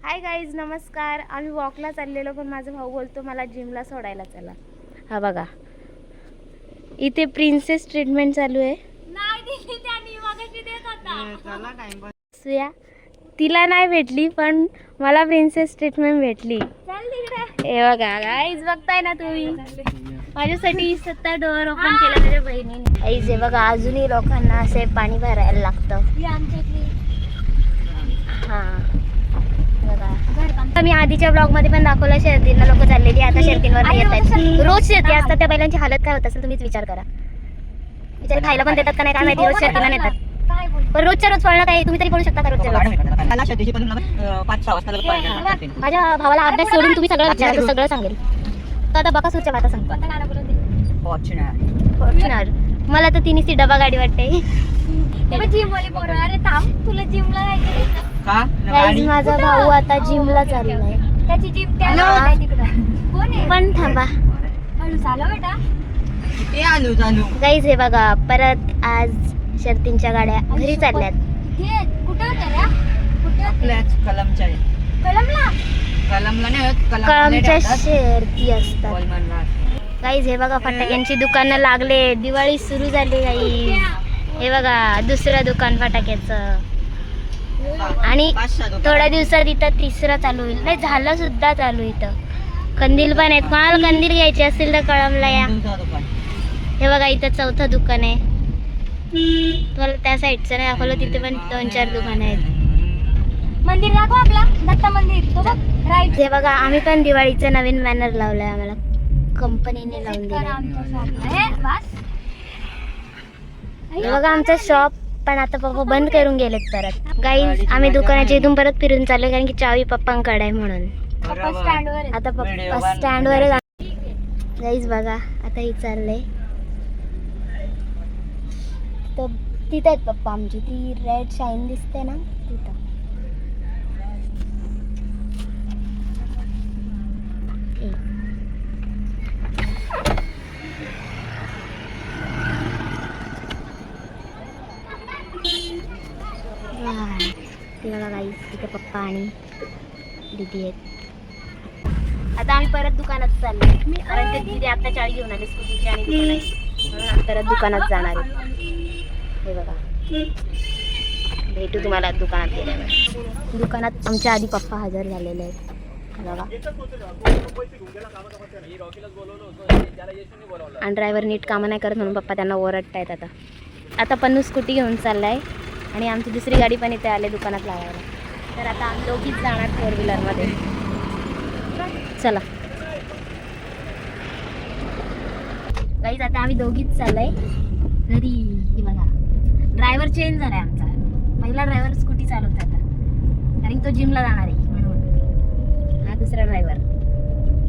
Hi guys, नमस्कार. आम्ही वॉकला चाललेलो, पण माझा भाऊ बोलतो मला जिमला सोडायला चला. हा बघा, इथे प्रिन्सेस ट्रीटमेंट चालू आहे. सुया तिला नाही भेटली, पण मला प्रिन्सेस ट्रीटमेंट भेटली. हे बघा गाईज, बघताय ना तुम्ही, माझ्यासाठी स्वतः डोअर ओपन केला माझ्या बहिणीने. गाईज हे बघा, अजूनही लोकांना असे पाणी भरायला लागतं. हा बघा, मी आधीच्या ब्लॉग मध्ये पण दाखवलं, शर्यतीला लोक चाललेली, आता शर्यतींवर येत आहेत. रोज शर्यती असतात, त्या बैलांची हालत काय होत असेल तुम्हीच विचार करा. विचार खायला पण देतात का नाही काय माहिती, रोज शर्यतीला नेतात. पण रोजच्या रोज पळणं काय तुम्ही तरी पळू शकता का रोजच्या रोज? माझ्या भावाला अभ्यास सोडून तुम्ही सगळं विचारायचं, सगळं सांगेल. तर आता बकासूरच्या वाटा सांगतो. फॉर्च्युनर. मला तर तिने ती डबा गाडी वाटते. माझा भाऊ आता जिमला चाललाय. त्याची जिम पण थांबा, गाईज हे बघा, परत आज शर्तींच्या गाड्या घरी चालल्यात. कलमच्या शर्ती असतात. गाईज हे बघा, फटाक्यांची दुकानं लागले, दिवाळी सुरू झाली गाईज. हे बघा, दुसरं दुकान फटाक्याचं, आणि थोड्या दिवसात इथं तिसरं चालू होईल. नाही झालं सुद्धा चालू. इथं कंदील पण आहेत, कोणाला कंदील घ्यायचे असतील तर कळमला या. हे बघा, इथं चौथं दुकान आहे. तुम्हाला त्या साईडचं नाही दाखवलं, तिथे पण 2-4 दुकान आहेत. मंदिर दाखव, आपला दत्त मंदिर. हे बघा, आम्ही पण दिवाळीचं नवीन बॅनर लावलाय, आम्हाला कंपनीने लावून दिला. हे बघा, आमचं शॉप पण आता पप्पा बंद करून गेलेत परत. गाईज आम्ही दुकानाच्या इथून परत फिरून चाललो, कारण की चावी पप्पांकडे आहे म्हणून. आता पप्पा स्टँडवर. गाईज बघा, आता ही चाललंय. तर तिथे आहेत पप्पा आमची, ती रेड शाईन दिसते ना तिथं. बघा गाईज, तिथे पप्पा आणि दीदी आहेत. आता आम्ही परत दुकानात चाललो, कारण ते दीदी आता चावी घेऊन आले स्कूटीची आणि दुकानात, म्हणून आम्ही परत दुकानात जाणार आहे. हे बघा, भेटू तुम्हाला दुकानात गेल्यावर. दुकानात आमच्या आधी पप्पा हजर झालेले आहेत. बघा, आणि ड्रायव्हर नीट कामं नाही करत म्हणून पप्पा त्यांना ओरडतायत. आता पन्नू स्कूटी घेऊन चाललाय, आणि आमची दुसरी गाडी पण इथे आले दुकानात लावायला. तर आता आम्ही दोघीच जाणार 4 व्हीलरमध्ये. चला गाईज, आता आम्ही दोघीच चाललोय घरी. हे बघा, ड्रायव्हर चेंज झालाय आमचा. पहिला ड्रायव्हर स्कूटी चालवतो आता, कारण तो जिमला जाणार आहे म्हणून. हा दुसरा ड्रायव्हर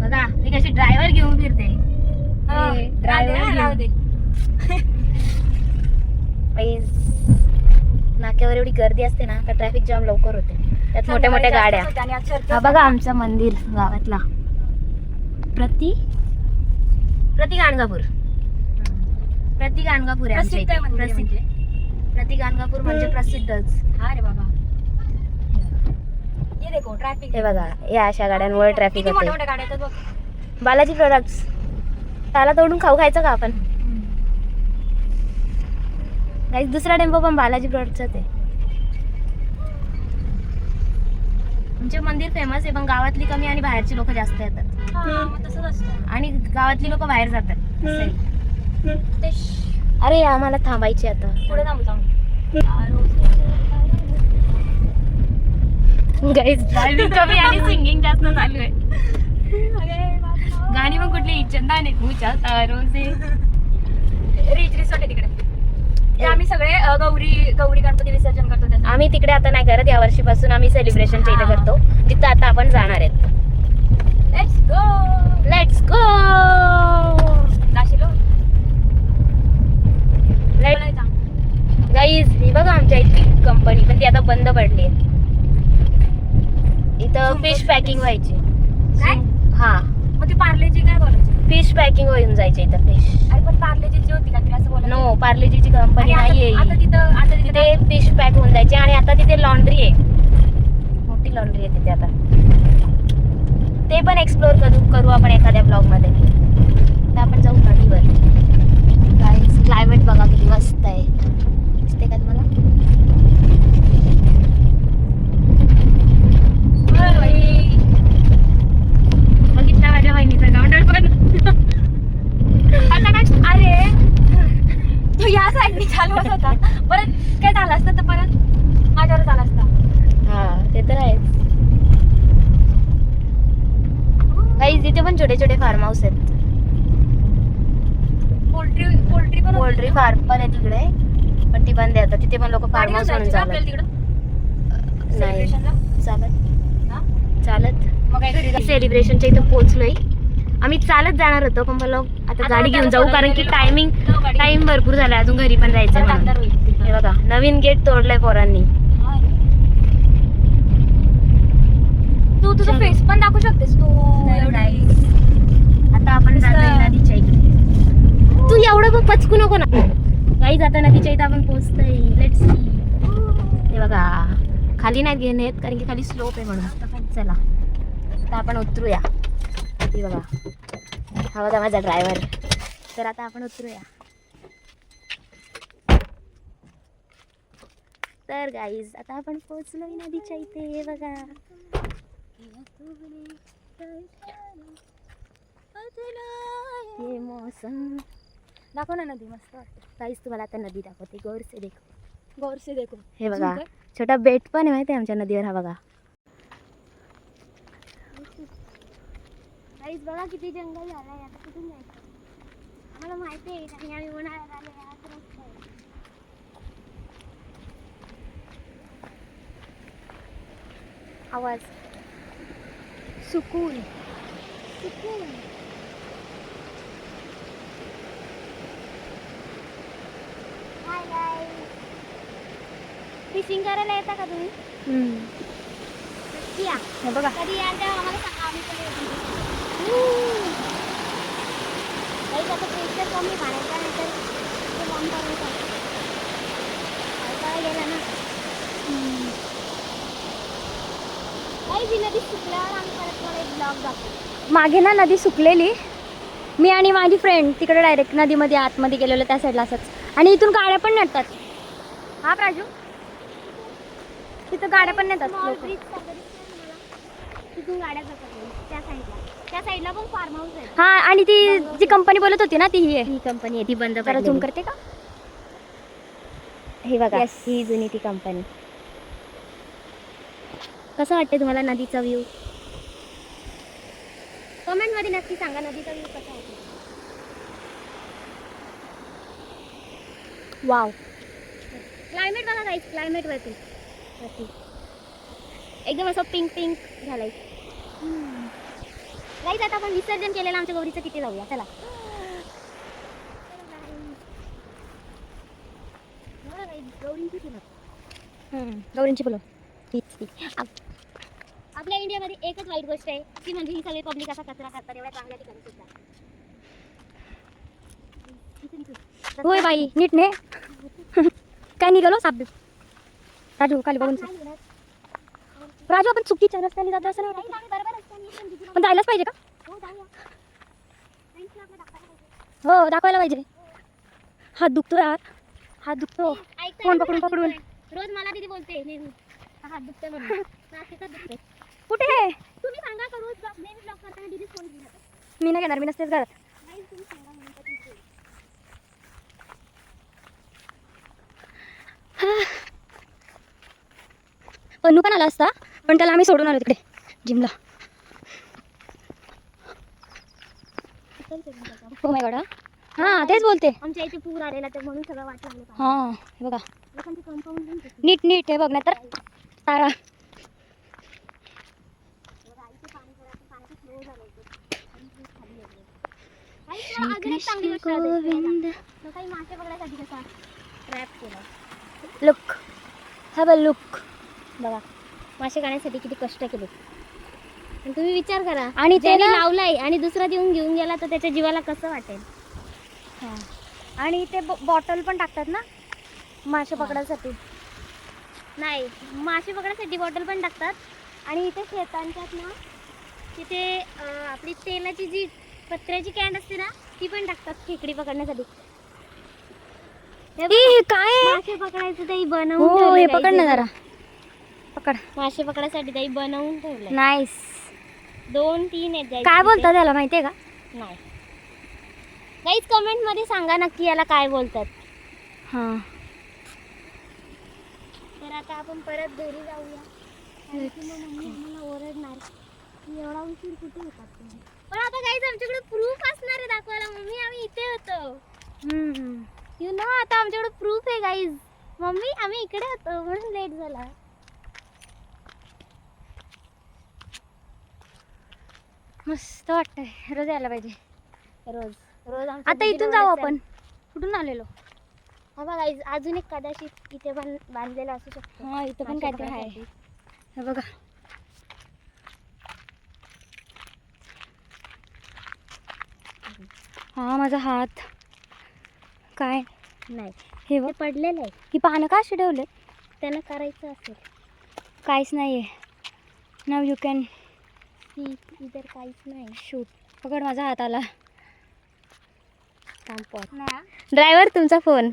बघा, मी कशी ड्रायव्हर घेऊन फिरते. ड्रायव्हर नाक्यावर एवढी गर्दी असते ना, तर ट्रॅफिक जाम लवकर होते, त्यात मोठ्या मोठ्या गाड्या. हा बघा, आमचं मंदिर गावातला प्रति गाणगापूर. प्रति गाणगापूर आहे आमच्या इथे. प्रति गाणगापूर म्हणजे प्रसिद्धच. हा रे बाबा, हे बघा, या अशा गाड्यांमुळे ट्रॅफिक होते. बालाजी प्रोडक्ट्स, त्याला तोडून खाऊ खायचं का आपण? गाईज दुसरा टेम्पो पण बालाजी प्रोडक्टचाच आहे. आमचे मंदिर फेमस आहे, पण गावातली कमी आणि बाहेरची लोक जास्त येतात. आणि गावातली लोक बाहेर जातात. अरे आम्हाला थांबायची आता. पुढे गाईज ड्रायव्हिंग कमी आणि सिंगिंग जास्त चालू आहे. गाणी मग कुठली चंदाने तिकडे. आम्ही सगळे गौरी गणपती विसर्जन करतो. आम्ही तिकडे आता नाही करत, या वर्षीपासून आम्ही सेलिब्रेशनच्या इथे करतो, जिथं आता आपण जाणार आहेत. Let's go. गाईज ही बघा, आमच्या इथली कंपनी, पण ती आता बंद पडली आहे. इथं फिश पॅकिंग व्हायची. हा, मग ती पार्लेजी काय बोलायची? फिश पॅकिंग होऊन जायचे इथं फिश. अरे पण पार्लेजीची होती का ती असं बोलायचं? नो, पार्लेजीची कंपनी नाहीये. आता तिथे फिश पॅक होऊन जायचे, आणि आता तिथे लॉन्ड्री आहे. मोठी लॉन्ड्री आहे तिथे आता. ते पण एक्सप्लोर करू आपण एखाद्या ब्लॉग मध्ये. तर आपण जाऊ नदीवर. गाईस क्लायमेट बघा किती मस्त आहे. दिसते का तुम्हाला? बघितला माझ्या बहिणीचा गावंडळ पण. आता काय अरे तू या साईडनी चालवत होता, परत काय झालं असतं तर परत माझ्यावर झाला असता. हा ते तर आहेच. गाईस इथे पण छोटे छोटे फार्म हाऊस आहेत. पोल्ट्री फार्म पण आहे तिकडे, पण ती बंद आहे आता. तिथे पण लोक फार्म हाऊस म्हणून चालत. नाही चालत मग काय घरी सेलिब्रेशनच्या इथं पोहोचलोय. आम्ही चालत जाणार होतो, पण मला आता गाडी घेऊन जाऊ, कारण की टाइम भरपूर झाला, अजून घरी पण जायचं म्हणून. हे बघा नवीन गेट तोडलंय पोरांनी. तू तुझा फेस पण दाखवू शकतेस तू. आता आपण जातोय नदीच्या इकडे. तू एवढं पचकू नको ना. गाईज आता नदीच्या इथं आपण पोहोचतोय. Let's see. हे बघा खाली नाही घेण्यात, कारण की खाली स्लोप आहे म्हणून. चला आता आपण उतरूया. हे बघा हा बघा माझा ड्रायव्हर. तर आता आपण उतरूया. तर गाईज आता आपण पोहोचलोय नदीच्या इथे. हे बघा हे मौसम. दाखव ना नदी, मस्त वाटते. गाईज तुम्हाला आता नदी दाखवते. गौर से देखो. हे बघा छोटा बेट पण आहे माहिती आहे आमच्या नदीवर. हा बघा गाईज बघा किती जंगल झालंय. आता कुठून जायचं आम्हाला माहिती आहे, कारण आम्ही उन्हाळ्यात आले. आवाज सुकून. फिशिंग करायला येता का तुम्ही? हे बघा कधी याल तेव्हा आम्हाला सांगा, आम्ही पण येतो. आता प्रेशर कमी पाण्याचा, नाहीतर ते बॉम्ब करून पावसाळा गेला ना. काही नदी सुकल्यावर आम्ही परत मला एक ब्लॉग दाखवतो. मागे ना नदी सुकलेली, मी आणि माझी फ्रेंड तिकडे डायरेक्ट नदीमध्ये आतमध्ये गेलेलो त्या साईडला असंच. आणि इथून गाड्या पण नेतात. हा प्राजू तिथं गाड्या पण नेतात लोक. तिथून गाड्या जातात त्या साईडला पण फार्म हाऊस आहे. हा आणि ती जी कंपनी बोलत होती ना ती ही आहे. ही कंपनी आहे, ती बंद जरा झूम करते का? हे बघा Yes. ही जुनी ती कंपनी. कसं वाटते तुम्हाला नदीचा व्ह्यू? कमेंट मध्ये नक्की सांगा नदीचा व्ह्यू कसा वाटतो. वाव. क्लायमेट बघा गाईस, क्लायमेट वरती एकदम असं पिंक झालंय. गाईस आता आपण विसर्जन केलेलं आमच्या गौरीचं तिथे जाऊया. चला गौरींची फुलं. गौरींची फुलं. आपल्या इंडियामध्ये एकच वाईट गोष्ट आहे ती म्हणजे ही सगळी पब्लिक असा कचरा करतात एवढ्या चांगल्या ठिकाणी सुद्धा. होय बाई नीट ने काय निघालो साप. राजू खाली बघून राजू आपण चुकीच्या रस्त्याने जातो असं नाही वाटत. पण जायलाच पाहिजे का? हो दाखवायला पाहिजे. हात दुखतो यार, हात दुखतो फोन पकडून. रोज मला दीदी बोलते नेहमी हात दुखते म्हणून. कुठे तुम्ही सांगा का रोज नेहमी ब्लॉग करताना दीदी फोन घेऊन मी नाही घेणार, मी नसतेच घरात. तुम्ही सांगा म्हणून. पन्नू पण आला असता, पण त्याला आम्ही सोडून आलो तिकडे जिमला. हो माय गॉड. हा तेच बोलते. आमच्या इथे पूर आलेला तर म्हणून सगळं वाट लागलं. हा हे बघा लोकांचे कंपाऊंड नीट हे बघ नाही तर तारा. काही मासे पकडायसाठी कसा ट्रॅप केला. Look have a look. बघा मासे काढण्यासाठी किती कष्ट केले. आणि तुम्ही विचार करा, आणि ते त्याने ना- लावलाय आणि दुसरा देऊन घेऊन गेला तर त्याच्या जीवाला कसं वाटेल. हा आणि ते बॉटल पण टाकतात ना मासे पकडायसाठी. नाही मासे पकडायसाठी बॉटल पण टाकतात, आणि इथे शेतांच्यात ना तिथे आपली तेलाची जी पत्र्याची कॅन असते ना ती पण टाकतात खेकडी पकडण्यासाठी. हे काय आहे? मासे पकडायचं ते बनवून हो ठेवलंय हे guys. पकड ना जरा, पकड. मासे पकडायसाठी ते बनवून ठेवलंय. नाईस. 2-3 आहेत guys काय तिथे. बोलतात त्याला माहितीये का? नाही गाईज कमेंट मध्ये सांगा नक्की याला काय बोलतात. हां तर आता आपण परत घरी जाऊया. कारण की मग मम्मी आम्हाला ओरडणार की एवढा उशीर कुठे होतात तुम्ही. पण आता गाईज आमच्याकडे प्रूफ असणार आहे दाखवायला. मम्मी आम्ही इथे होतो. यू नो आता आमच्याकडे प्रूफ आहे गाईज. मम्मी आम्ही इकडे होतो म्हणून लेट झाला. मस्त वाटतंय, रोज यायला पाहिजे. रोज रोज आमच्या आता दीदीला इथून जाऊ ओरडतात. आपण. कुठून आलेलो? हा बघा गाईज अजून एक कदाचित इथे पण बांधलेला असू शकतो. हा इथं पण मासे काहीतरी आहे. पकडायसाठी. हे बघा. हा माझा हात काय नाही हे ते बघ, पडलेलं आहे. ही पानं का अशी ठेवले? त्यांना करायचं असेल काहीच नाहीये. नाव यू कॅन की इतर काहीच नाही. शूट. पकड माझा हात आला. ड्रायव्हर तुमचा फोन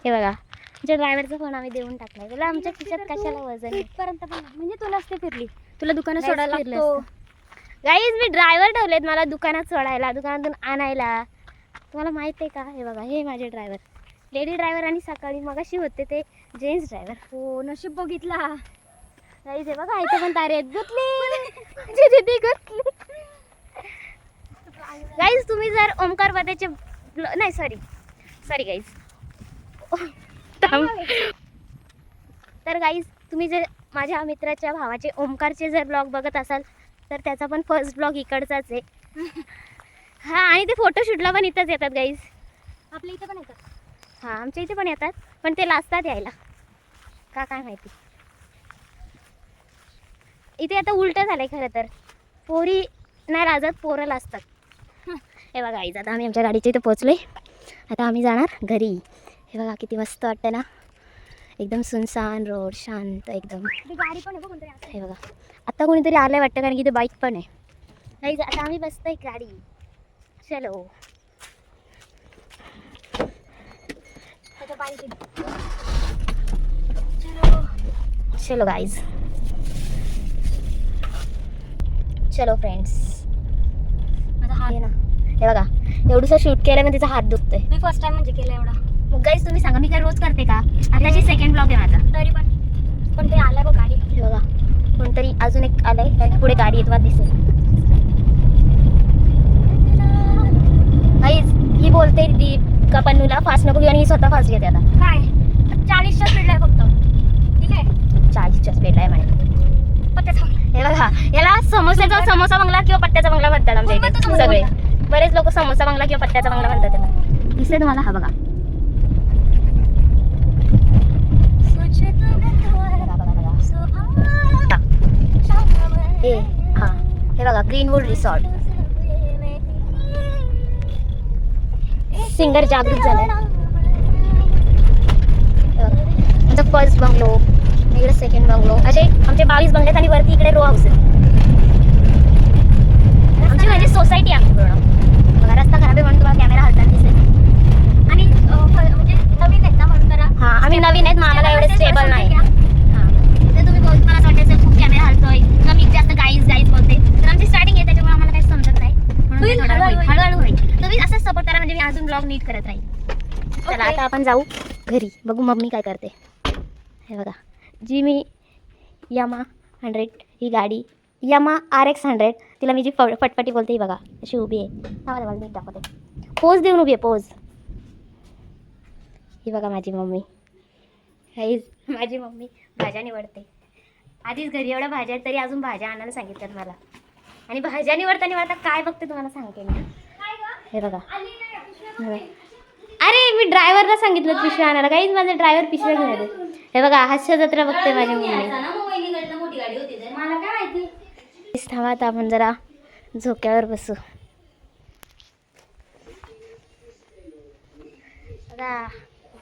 हे बघा. आमच्या ड्रायव्हरचा फोन आम्ही देऊन टाकलाय. तुला आमच्या खिशात कशाला वजन आहे? पर्यंत पण म्हणजे तू नसते फिरली, तुला दुकानात नाहीच सोडायला फिरले लागतो. गाईज मी ड्रायव्हर ठेवलेत मला दुकानात सोडायला, दुकानातून आणायला. तुम्हाला माहित आहे का? हे बघा हे माझे ड्रायव्हर, लेडी ड्रायव्हर. आणि सकाळी मगाशी होते ते जेंट्स ड्रायव्हर. हो नशीब बघितला. गाईज हे बघा इथे पण तारे आहेत. गुतली गुतली. गाईज तुम्ही जर ओमकार बद्याचे नाही सॉरी गाईज तर गाईज तुम्ही जर माझ्या मित्राच्या भावाचे ओमकारचे जर ब्लॉग बघत असाल तर त्याचा पण फर्स्ट ब्लॉग इकडचाच आहे. हा आणि ते फोटोशूटला पण इथंच येतात गाईज. आपल्या इथं पण येतात. हां आमच्या इथे पण येतात पण ते लाजतात यायला का काय माहिती. इथे आता उलटं झालंय खरं तर. पोरी नाही लाजत, पोरं लाजतात. हे बघा गाईज आता आम्ही आमच्या गाडीच्या इथे पोहोचलोय. आता आम्ही जाणार घरी. हे बघा किती मस्त वाटतं ना, एकदम सुनसान रोड, शांत एकदम. गाडी पण आहे बघ कोणतरी. हे बघा आता कोणीतरी आलंय वाटतं कारण की ते बाईक पण आहे. गाईज आता आम्ही बसतोय गाडी. चलो चलो गाईज, चलो फ्रेंड्स. माझा हात हे ना हे बघा एवढंसं शूट केलं ना तिचा हात दुखतोय. मी फर्स्ट टाइम म्हणजे केलं एवढा. मग गाईज तुम्ही सांगा मी काय रोज करते का? आताची सेकंड ब्लॉग आहे माझा. तरी पण ते आलाय बघ गाडी. हे बघा कोणतरी अजून एक आलंय आणि पुढे गाडी येत दिसेल. गाईज ही बोलते ती का पन्नूला फास्ट नको घेऊ आणि ही स्वतः फास्ट घेते. आता काय 40च्या स्पीडला आहे फक्त. ठीक आहे 40च्या स्पीडला आहे म्हणे. पत्त्याचा हे बघा याला समोसा बंगला किंवा पत्त्याचा बंगला म्हणतात आमच्या इथे सगळे. बरेच लोक समोसा बंगला किंवा पत्त्याचा बंगला म्हणतात त्याला. दिसते तुम्हाला? हा बघा हे हा हे बघा ग्रीनवूड रिसॉर्ट. सिंगर जागृत झालाय. आमचा फर्स्ट बंगलो, इकडे सेकंड बंगलो, असे आमचे 22 बंगले आणि वरती इकडे रो हाऊस आहे. आमची म्हणजे सोसायटी आहे पूर्ण. बघा रस्ता खराब आहे म्हणून तुम्हाला कॅमेरा हलताना दिसेल. आणि म्हणजे नवीन आहेत ना म्हणून जरा. हा आम्ही नवीन आहेत मग आम्हाला एवढे स्टेबल नाही. हां तर तुम्ही मला असं वाटायचं खूप कॅमेरा हलतोय किंवा मी जास्त गाईज बोलते तर आमची स्टार्टिंग आहे त्याच्यामुळे आम्हाला काही समजत नाही म्हणून ते हळूहळू होईल. तुम्ही असंच सपोर्ट करा म्हणजे मी अजून ब्लॉग नीट करत राहील. चला आता आपण जाऊ घरी, बघू मम्मी काय करते. हे बघा जी मी यामा 100 ही गाडी यामा RX 100 तिला मी जी फटफटी बोलते ही बघा अशी उभी आहे. हा मला नीट दाखवते. पोज देऊन उभी आहे पोज. ही बघा माझी मम्मी. माझी मम्मी भाज्या निवडते. आधीच घरी एवढ्या भाज्या आहेत तरी अजून भाज्या आणायला सांगितल्यात मला. आणि भाज्या निवडता काय बघते तुम्हाला सांगते मी. हे बघा अरे मी ड्रायव्हरला सांगितलं पिशव्या आणायला. काहीच माझा ड्रायव्हर पिशव्या घेऊन येतो. हे बघा हास्य जत्रा बघते माझी मम्मी. थांबा आता आपण जरा झोक्यावर बसू. बघा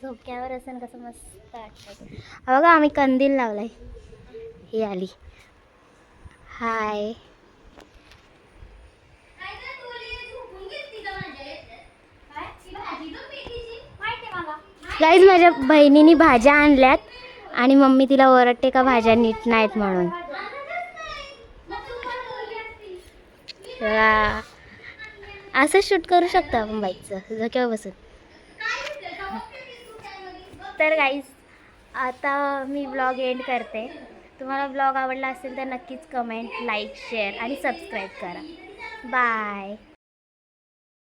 झोक्यावर असेल कसं मस्त वाटतं. बघा आम्ही कंदील लावलाय. ही आली हाय. गाईज माझ्या बहिणीने भाज्या आणल्यात आणि मम्मी तिला ओरडते का भाज्या नीट नाहीत म्हणून. वा. असं शूट करू शकतो आपण बाईकचं झोक्यावर बसून. तर गाईज आता मी ब्लॉग एंड करते. तुम्हाला ब्लॉग आवडला असेल तर नक्कीच कमेंट, लाईक, शेअर आणि सबस्क्राईब करा. बाय.